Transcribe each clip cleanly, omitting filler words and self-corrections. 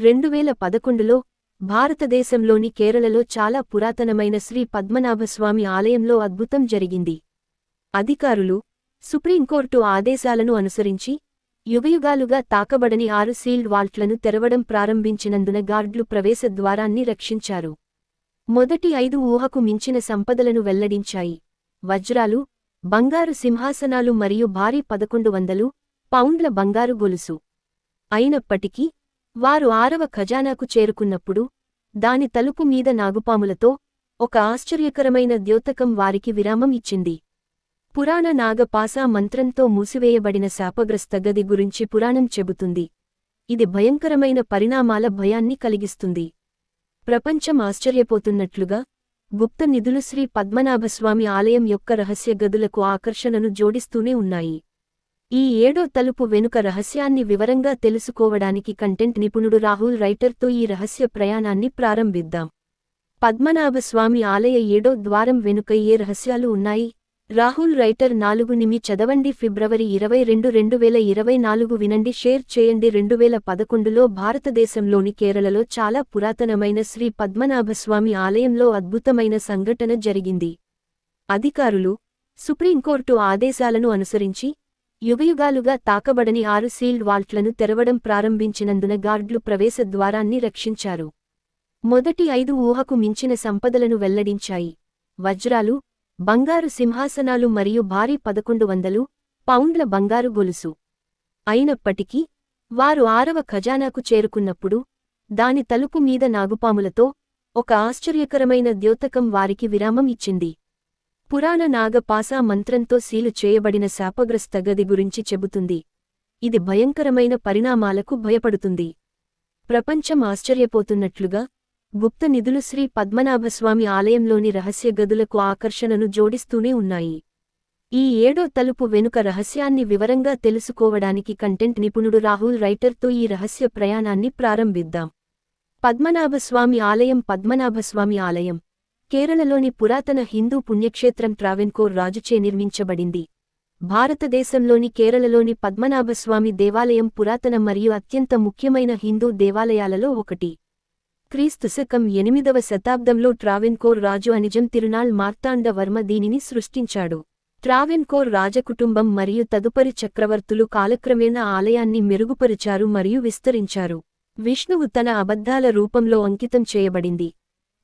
2011లో భారతదేశంలోని కేరళలో చాలా పురాతనమైన శ్రీ పద్మనాభస్వామి ఆలయంలో అద్భుతం జరిగింది. అధికారులు సుప్రీంకోర్టు ఆదేశాలను అనుసరించి యుగయుగాలుగా తాకబడని 6 సీల్డ్ వాల్ట్లను తెరవడం ప్రారంభించినందున గార్డ్లు ప్రవేశ ద్వారాన్ని రక్షించారు. మొదటి 5 ఊహకు మించిన సంపదలను వెల్లడించాయి. వజ్రాలు, బంగారు సింహాసనాలు మరియు భారీ 1100 పౌండ్ల బంగారు గొలుసు. అయినప్పటికీ వారు 6వ ఖజానాకు చేరుకున్నప్పుడు దాని తలుపు మీద నాగుపాములతో ఒక ఆశ్చర్యకరమైన ద్యోతకం వారికి విరామం ఇచ్చింది. పురాణ నాగపాసా మంత్రంతో మూసివేయబడిన శాపగ్రస్త గది గురించి పురాణం చెబుతుంది. ఇది భయంకరమైన పరిణామాల భయాన్ని కలిగిస్తుంది. ప్రపంచం ఆశ్చర్యపోతున్నట్లుగా గుప్త నిధులు శ్రీ పద్మనాభస్వామి ఆలయం యొక్క రహస్య గదులకు ఆకర్షణను జోడిస్తూనే ఉన్నాయి. ఈ 7వ తలుపు వెనుక రహస్యాన్ని వివరంగా తెలుసుకోవడానికి కంటెంట్ నిపుణుడు రాహుల్ రైటర్తో ఈ రహస్య ప్రయాణాన్ని ప్రారంభిద్దాం. పద్మనాభస్వామి ఆలయ 7వ ద్వారం వెనుక ఏ రహస్యాలు ఉన్నాయి? రాహుల్ రైటర్ 4 చదవండి. ఫిబ్రవరి 22, 2024 వినండి, షేర్ చేయండి. 2011లో భారతదేశంలోని కేరళలో చాలా పురాతనమైన శ్రీ పద్మనాభస్వామి ఆలయంలో అద్భుతమైన సంఘటన జరిగింది. అధికారులు సుప్రీంకోర్టు ఆదేశాలను అనుసరించి యుగయుగాలుగా తాకబడని 6 సీల్డ్ వాల్ట్లను తెరవడం ప్రారంభించినందున గార్డ్లు ప్రవేశ ద్వారాన్ని రక్షించారు. మొదటి 5 ఊహకు మించిన సంపదలను వెల్లడించాయి. వజ్రాలు, బంగారు సింహాసనాలు మరియు భారీ 1100 పౌండ్ల బంగారు గొలుసు. అయినప్పటికీ వారు 6వ ఖజానాకు చేరుకున్నప్పుడు దాని తలుపు మీద నాగుపాములతో ఒక ఆశ్చర్యకరమైన ద్యోతకం వారికి విరామం ఇచ్చింది. పురాణ నాగపాసా మంత్రంతో సీలు చేయబడిన శాపగ్రస్త గది గురించి చెబుతుంది. ఇది భయంకరమైన పరిణామాలకు భయపడుతుంది. ప్రపంచం ఆశ్చర్యపోతున్నట్లుగా గుప్త నిధులు శ్రీ పద్మనాభస్వామి ఆలయంలోని రహస్య గదులకు ఆకర్షణను జోడిస్తూనే ఉన్నాయి. ఈ 7వ తలుపు వెనుక రహస్యాన్ని వివరంగా తెలుసుకోవడానికి కంటెంట్ నిపుణుడు రాహుల్ రైటర్తో ఈ రహస్య ప్రయాణాన్ని ప్రారంభిద్దాం. పద్మనాభస్వామి ఆలయం. పద్మనాభస్వామి ఆలయం కేరళలోని పురాతన హిందూ పుణ్యక్షేత్రం ట్రావెన్కోర్ రాజుచే నిర్మించబడింది. భారతదేశంలోని కేరళలోని పద్మనాభస్వామి దేవాలయం పురాతన మరియు అత్యంత ముఖ్యమైన హిందూ దేవాలయాలలో ఒకటి. క్రీస్తుశకం 8వ శతాబ్దంలో ట్రావెన్కోర్ రాజు అనిజం తిరునాళ్ మార్తాండ వర్మ దీనిని సృష్టించాడు. ట్రావెన్కోర్ రాజకుటుంబం మరియు తదుపరి చక్రవర్తులు కాలక్రమేణా ఆలయాన్ని మెరుగుపరిచారు మరియు విస్తరించారు. విష్ణువు తన అబద్ధాల రూపంలో అంకితం చేయబడింది.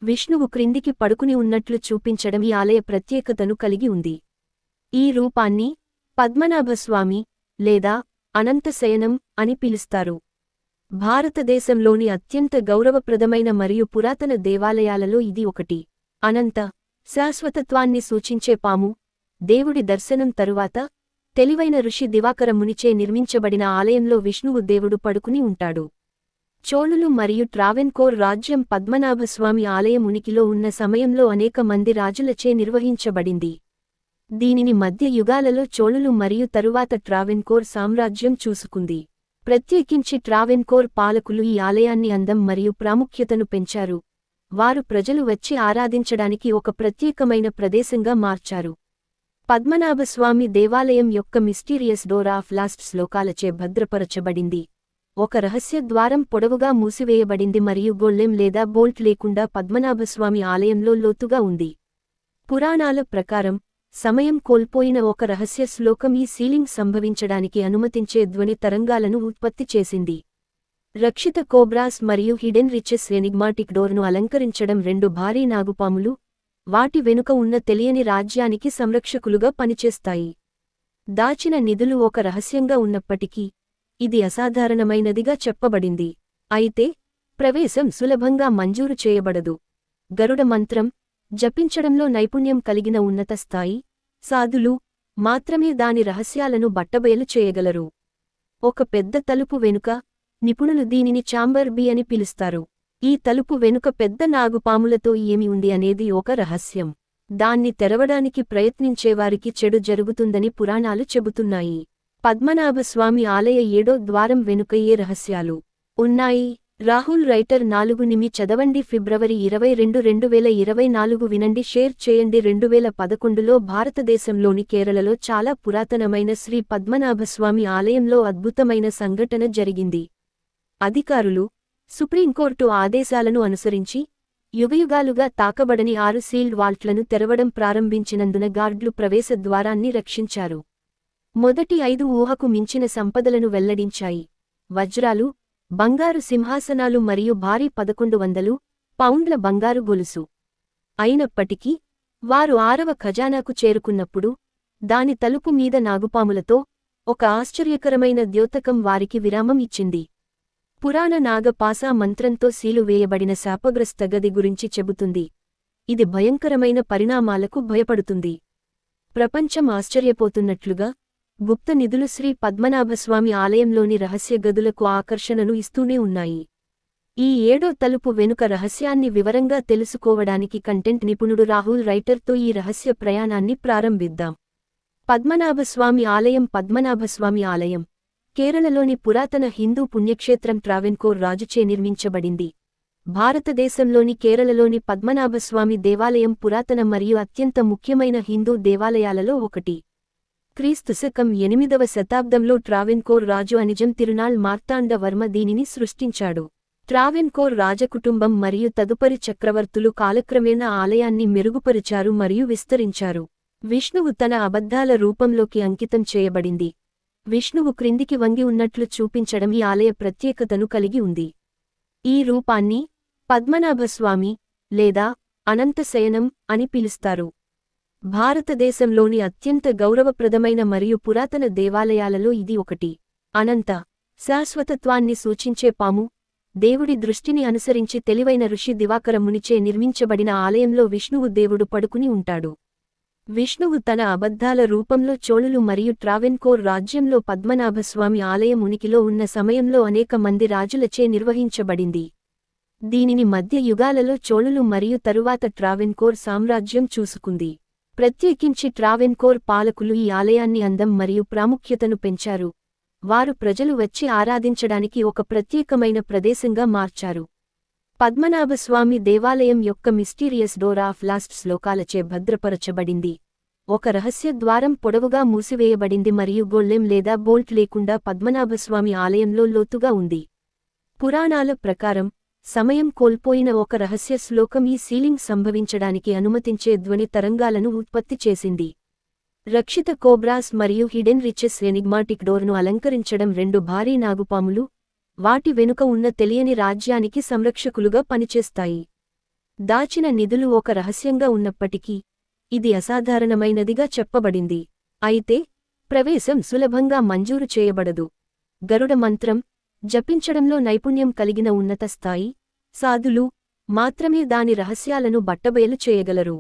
విష్ణువు క్రిందికి పడుకుని ఉన్నట్లు చూపించడం ఈ ఆలయ ప్రత్యేకతను కలిగి ఉంది. ఈ రూపాన్ని పద్మనాభస్వామి లేదా అనంతశయనం అని పిలుస్తారు. భారతదేశంలోని అత్యంత గౌరవప్రదమైన మరియు పురాతన దేవాలయాలలో ఇది ఒకటి. అనంత శాశ్వతత్వాన్ని సూచించే పాము దేవుడి దర్శనం తరువాత తెలివైన ఋషి దివాకర మునిచే నిర్మించబడిన ఆలయంలో విష్ణువు దేవుడు పడుకుని ఉంటాడు. చోళులు మరియు ట్రావెన్కోర్ రాజ్యం పద్మనాభస్వామి ఆలయం ఉనికిలో ఉన్న సమయంలో అనేక మంది రాజులచే నిర్వహించబడింది. దీనిని మధ్య యుగాలలో చోళులు మరియు తరువాత ట్రావెన్కోర్ సామ్రాజ్యం చూసుకుంది. ప్రత్యేకించి ట్రావెన్కోర్ పాలకులు ఈ ఆలయాన్ని అందం మరియు ప్రాముఖ్యతను పెంచారు. వారు ప్రజలు వచ్చి ఆరాధించడానికి ఒక ప్రత్యేకమైన ప్రదేశంగా మార్చారు. పద్మనాభస్వామి దేవాలయం యొక్క మిస్టీరియస్ డోర్ ఆఫ్ లాస్ట్ శ్లోకాలచే భద్రపరచబడింది. ఒక రహస్య ద్వారం పొడవుగా మూసివేయబడింది మరియు గొళ్ళెం లేదా బోల్ట్ లేకుండా పద్మనాభస్వామి ఆలయంలో లోతుగా ఉంది. పురాణాల ప్రకారం సమయం కోల్పోయిన ఒక రహస్య శ్లోకం ఈ సీలింగ్ సంభవించడానికి అనుమతించే ధ్వని తరంగాలను ఉత్పత్తి చేసింది. రక్షిత కోబ్రాస్ మరియు హిడెన్ రిచెస్ ఎనిగ్మాటిక్ డోర్ను అలంకరించడం 2 భారీ నాగుపాములు వాటి వెనుక ఉన్న తెలియని రాజ్యానికి సంరక్షకులుగా పనిచేస్తాయి. దాచిన నిధులు ఒక రహస్యంగా ఉన్నప్పటికీ ఇది అసాధారణమైనదిగా చెప్పబడింది. అయితే ప్రవేశం సులభంగా మంజూరు చేయబడదు. గరుడ మంత్రం జపించడంలో నైపుణ్యం కలిగిన ఉన్నత స్థాయి సాధులు మాత్రమే దాని రహస్యాలను బట్టబయలు చేయగలరు. ఒక పెద్ద తలుపు వెనుక నిపుణులు దీనిని ఛాంబర్ బి అని పిలుస్తారు. ఈ తలుపు వెనుక పెద్ద నాగుపాములతో ఏమి ఉంది అనేది ఒక రహస్యం. దాన్ని తెరవడానికి ప్రయత్నించేవారికి చెడు జరుగుతుందని పురాణాలు చెబుతున్నాయి. పద్మనాభస్వామి ఆలయ 7వ ద్వారం వెనుక ఏ రహస్యాలు ఉన్నాయి? రాహుల్ రైటర్ 4 చదవండి. ఫిబ్రవరి 22, 2024 వినండి, షేర్ చేయండి. 2011లో భారతదేశంలోని కేరళలో చాలా పురాతనమైన శ్రీ పద్మనాభస్వామి ఆలయంలో అద్భుతమైన సంఘటన జరిగింది. అధికారులు సుప్రీంకోర్టు ఆదేశాలను అనుసరించి యుగయుగాలుగా తాకబడని 6 సీల్డ్ వాల్ట్లను తెరవడం ప్రారంభించినందున గార్డ్లు ప్రవేశ ద్వారాన్ని రక్షించారు. మొదటి 5 ఊహకు మించిన సంపదలను వెల్లడించాయి. వజ్రాలు, బంగారు సింహాసనాలు మరియు భారీ 1100 పౌండ్ల బంగారు గొలుసు. అయినప్పటికీ వారు 6వ ఖజానాకు చేరుకున్నప్పుడు దాని తలుపు మీద నాగుపాములతో ఒక ఆశ్చర్యకరమైన ద్యోతకం వారికి విరామం ఇచ్చింది. పురాణ నాగపాసా మంత్రంతో సీలు వేయబడిన శాపగ్రస్త గది గురించి చెబుతుంది. ఇది భయంకరమైన పరిణామాలకు భయపడుతుంది. ప్రపంచం ఆశ్చర్యపోతున్నట్లుగా గుప్త నిధులు శ్రీ పద్మనాభస్వామి ఆలయంలోని రహస్య గదులకు ఆకర్షణను ఇస్తూనే ఉన్నాయి. ఈ 7వ తలుపు వెనుక రహస్యాన్ని వివరంగా తెలుసుకోవడానికి కంటెంట్ నిపుణుడు రాహుల్ రైటర్తో ఈ రహస్య ప్రయాణాన్ని ప్రారంభిద్దాం. పద్మనాభస్వామి ఆలయం. పద్మనాభస్వామి ఆలయం కేరళలోని పురాతన హిందూ పుణ్యక్షేత్రం ట్రావెన్కోర్ రాజుచే నిర్మించబడింది. భారతదేశంలోని కేరళలోని పద్మనాభస్వామి దేవాలయం పురాతన మరియు అత్యంత ముఖ్యమైన హిందూ దేవాలయాలలో ఒకటి. క్రీస్తుశకం 8వ శతాబ్దంలో ట్రావెన్కోర్ రాజు అనిజం తిరునాళ్ మార్తాండ వర్మ దీనిని సృష్టించాడు. ట్రావెన్కోర్ రాజకుటుంబం మరియు తదుపరి చక్రవర్తులు కాలక్రమేణా ఆలయాన్ని మెరుగుపరిచారు మరియు విస్తరించారు. విష్ణువు తన అబద్ధాల రూపంలోకి అంకితం చేయబడింది. విష్ణువు క్రిందికి వంగి ఉన్నట్లు చూపించడం ఈ ఆలయ ప్రత్యేకతను కలిగి ఉంది. ఈ రూపాన్ని పద్మనాభస్వామి లేదా అనంతశయనం అని పిలుస్తారు. భారతదేశంలోని అత్యంత గౌరవప్రదమైన మరియు పురాతన దేవాలయాలలో ఇది ఒకటి. అనంత శాశ్వతత్వాన్ని సూచించే పాము, దేవుడి దృష్టిని అనుసరించి తెలివైన ఋషి దివాకర మునిచే నిర్మించబడిన ఆలయంలో విష్ణువు దేవుడు పడుకుని ఉంటాడు. విష్ణువు తన అబద్ధాల రూపంలో చోళులు మరియు ట్రావెన్కోర్ రాజ్యంలో పద్మనాభస్వామి ఆలయం ఉనికిలో ఉన్న సమయంలో అనేక మంది రాజులచే నిర్వహించబడింది. దీనిని మధ్య యుగాలలో చోళులు మరియు తరువాత ట్రావెన్కోర్ సామ్రాజ్యం చూసుకుంది. ప్రత్యేకించి ట్రావెన్కోర్ పాలకులు ఈ ఆలయాన్ని అందం మరియు ప్రాముఖ్యతను పెంచారు. వారు ప్రజలు వచ్చి ఆరాధించడానికి ఒక ప్రత్యేకమైన ప్రదేశంగా మార్చారు. పద్మనాభస్వామి దేవాలయం యొక్క మిస్టీరియస్ డోర్ ఆఫ్ లాస్ట్ శ్లోకాలచే భద్రపరచబడింది. ఒక రహస్య ద్వారం పొడవుగా మూసివేయబడింది మరియు గొళ్ళెం లేదా బోల్ట్ లేకుండా పద్మనాభస్వామి ఆలయంలో లోతుగా ఉంది. పురాణాల ప్రకారం సమయం కోల్పోయిన ఒక రహస్య శ్లోకం ఈ సీలింగ్ సంభవించడానికి అనుమతించే ధ్వని తరంగాలను ఉత్పత్తి చేసింది. రక్షిత కోబ్రాస్ మరియు హిడెన్ రిచెస్ ఎనిగ్మాటిక్ డోర్ను అలంకరించడం 2 భారీ నాగుపాములు వాటి వెనుక ఉన్న తెలియని రాజ్యానికి సంరక్షకులుగా పనిచేస్తాయి. దాచిన నిధులు ఒక రహస్యంగా ఉన్నప్పటికీ ఇది అసాధారణమైనదిగా చెప్పబడింది. అయితే ప్రవేశం సులభంగా మంజూరు చేయబడదు. గరుడ మంత్రం జపించడంలో నైపుణ్యం కలిగిన ఉన్నత స్థాయి సాధులు మాత్రమే దాని రహస్యాలను బట్టబయలు చేయగలరు.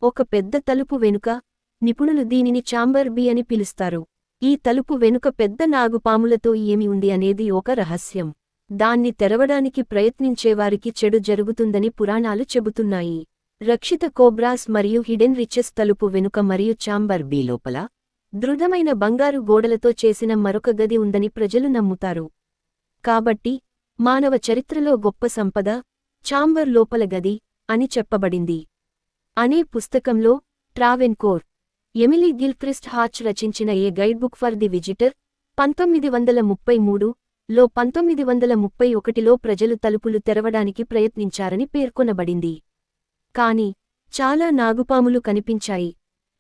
ఒక పెద్ద తలుపు వెనుక నిపుణులు దీనిని ఛాంబర్ బి అని పిలుస్తారు. ఈ తలుపు వెనుక పెద్ద నాగుపాములతో ఏమి ఉంది అనేది ఒక రహస్యం. దాన్ని తెరవడానికి ప్రయత్నించేవారికి చెడు జరుగుతుందని పురాణాలు చెబుతున్నాయి. రక్షిత కోబ్రాస్ మరియు హిడెన్ రిచెస్ తలుపు వెనుక మరియు ఛాంబర్ బి లోపల దృఢమైన బంగారు గోడలతో చేసిన మరొక గది ఉందని ప్రజలు నమ్ముతారు. కాబట్టి మానవ చరిత్రలో గొప్ప సంపద ఛాంబర్ లోపల గది అని చెప్పబడింది. అనే పుస్తకంలో ట్రావెన్కోర్ ఎమిలీ గిల్క్రిస్ట్ హాచ్ రచించిన ఏ గైడ్బుక్ ఫర్ ది విజిటర్ 1933లో 1931లో ప్రజలు తలుపులు తెరవడానికి ప్రయత్నించారని పేర్కొనబడింది. కాని చాలా నాగుపాములు కనిపించాయి.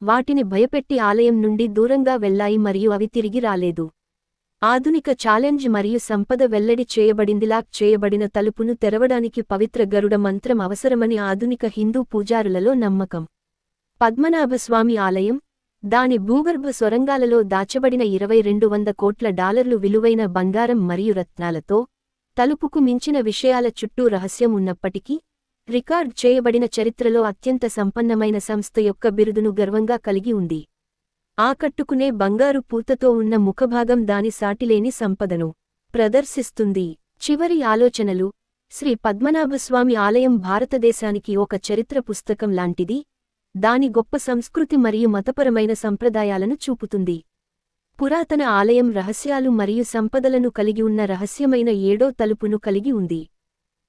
వాటిని భయపెట్టి ఆలయం నుండి దూరంగా వెళ్లాయి మరియు అవి తిరిగి రాలేదు. ఆధునిక ఛాలెంజ్ మరియు సంపద వెల్లడి చేయబడింది. లాక్ చేయబడిన తలుపును తెరవడానికి పవిత్ర గరుడ మంత్రం అవసరమని ఆధునిక హిందూ పూజారులలో నమ్మకం. పద్మనాభస్వామి ఆలయం దాని భూగర్భ సొరంగాలలో దాచబడిన $2200 కోట్ల విలువైన బంగారం మరియు రత్నాలతో తలుపుకు మించిన విషయాల చుట్టూ రహస్యం ఉన్నప్పటికీ రికార్డ్ చేయబడిన చరిత్రలో అత్యంత సంపన్నమైన సంస్థ యొక్క బిరుదును గర్వంగా కలిగి ఉంది. ఆకట్టుకునే బంగారు పూతతో ఉన్న ముఖభాగం దాని సాటిలేని సంపదను ప్రదర్శిస్తుంది. చివరి ఆలోచనలు. శ్రీ పద్మనాభస్వామి ఆలయం భారతదేశానికి ఒక చరిత్ర పుస్తకం లాంటిది. దాని గొప్ప సంస్కృతి మరియు మతపరమైన సంప్రదాయాలను చూపుతుంది. పురాతన ఆలయం రహస్యాలు మరియు సంపదలను కలిగి ఉన్న రహస్యమైన 7వ తలుపును కలిగి ఉంది.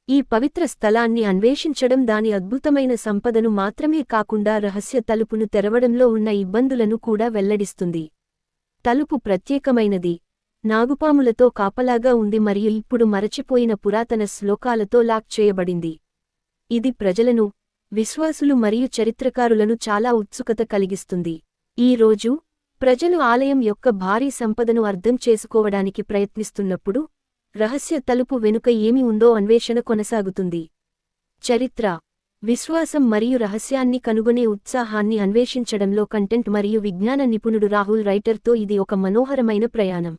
ఈ పవిత్ర స్థలాన్ని అన్వేషించడం దాని అద్భుతమైన సంపదను మాత్రమే కాకుండా రహస్య తలుపును తెరవడంలో ఉన్న ఇబ్బందులను కూడా వెల్లడిస్తుంది. తలుపు ప్రత్యేకమైనది. నాగుపాములతో కాపలాగా ఉంది మరియు ఇప్పుడు మరచిపోయిన పురాతన శ్లోకాలతో లాక్ చేయబడింది. ఇది ప్రజలను, విశ్వాసులు మరియు చరిత్రకారులను చాలా ఉత్సుకత కలిగిస్తుంది. ఈ రోజు, ప్రజలు ఆలయం యొక్క భారీ సంపదను అర్థం చేసుకోవడానికి ప్రయత్నిస్తున్నప్పుడు, రహస్య తలుపు వెనుక ఏమి ఉందో అన్వేషణ కొనసాగుతుంది. చరిత్ర, విశ్వాసం మరియు రహస్యాన్ని కనుగొనే ఉత్సాహాన్ని అన్వేషించడంలో కంటెంట్ మరియు విజ్ఞాన నిపుణుడు రాహుల్ రైటర్తో ఇది ఒక మనోహరమైన ప్రయాణం.